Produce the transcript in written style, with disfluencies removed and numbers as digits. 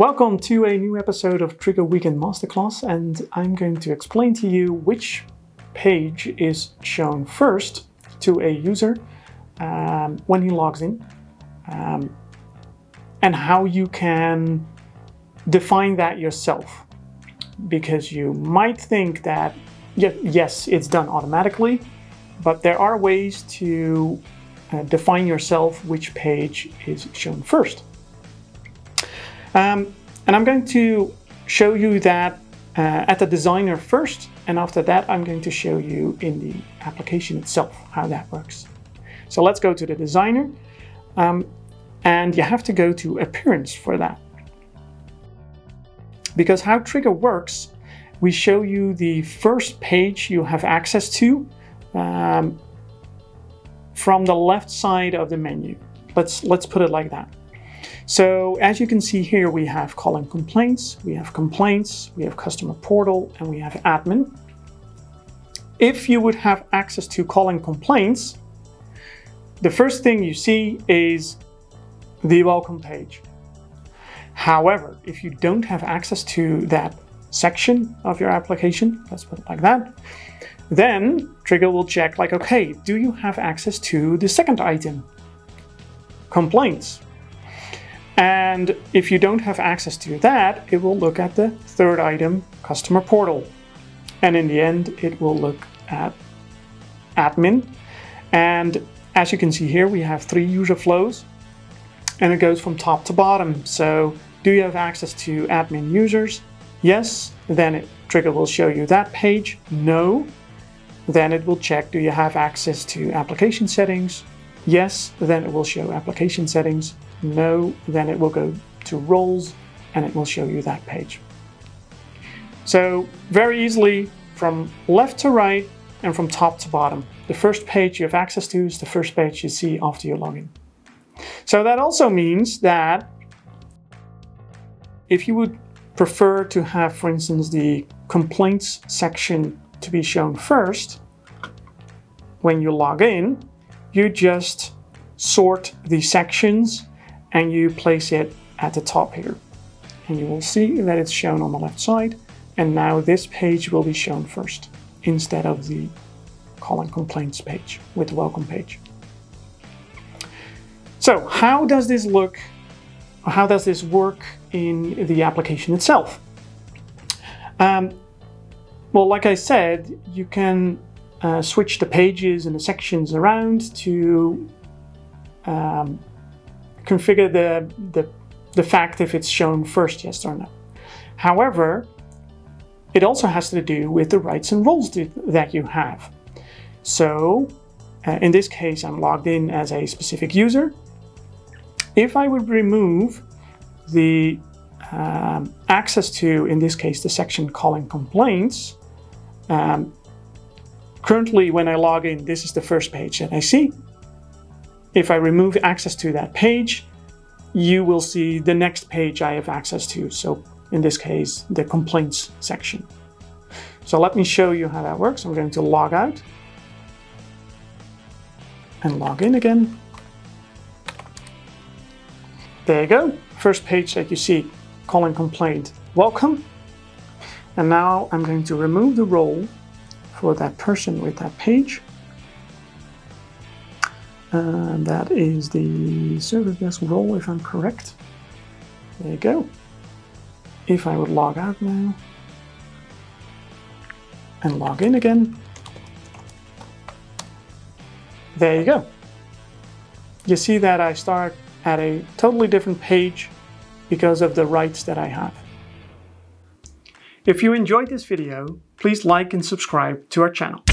Welcome to a new episode of Triggre Weekend Masterclass, and I'm going to explain to you which page is shown first to a user when he logs in, and how you can define that yourself. Because you might think that, yes, it's done automatically, but there are ways to define yourself which page is shown first. And I'm going to show you that at the designer first, and after that I'm going to show you in the application itself how that works. So let's go to the designer, and you have to go to appearance for that. Because how Triggre works, we show you the first page you have access to from the left side of the menu. Let's put it like that. So as you can see here, we have calling complaints, we have customer portal, and we have admin. If you would have access to calling complaints, the first thing you see is the welcome page. However, if you don't have access to that section of your application, let's put it like that, then Triggre will check like, okay, do you have access to the second item, complaints? And if you don't have access to that, it will look at the third item, customer portal. And in the end, it will look at admin. And as you can see here, we have 3 user flows, and it goes from top to bottom. So do you have access to admin users? Yes. Then Triggre will show you that page. No. Then it will check, do you have access to application settings? Yes. Then it will show application settings. No. Then it will go to roles, and it will show you that page. So very easily from left to right and from top to bottom. The first page you have access to is the first page you see after you log in. So that also means that if you would prefer to have, for instance, the complaints section to be shown first, when you log in, you just sort the sections and you place it at the top here. And you will see that it's shown on the left side. And now this page will be shown first instead of the calling complaints page with the welcome page. So how does this look? How does this work in the application itself? Well, like I said, you can switch the pages and the sections around to configure the fact if it's shown first, yes or no. However, it also has to do with the rights and roles that you have. So in this case, I'm logged in as a specific user. If I would remove the access to, in this case, the section calling complaints, currently when I log in, this is the first page that I see. If I remove access to that page, you will see the next page I have access to. So in this case, the complaints section. So let me show you how that works. I'm going to log out and log in again. There you go. First page that you see, calling complaint, welcome. And now I'm going to remove the role for that person with that page. And that is the service desk role, if I'm correct. There you go. If I would log out now and log in again, there you go. You see that I start at a totally different page because of the rights that I have. If you enjoyed this video, please like and subscribe to our channel.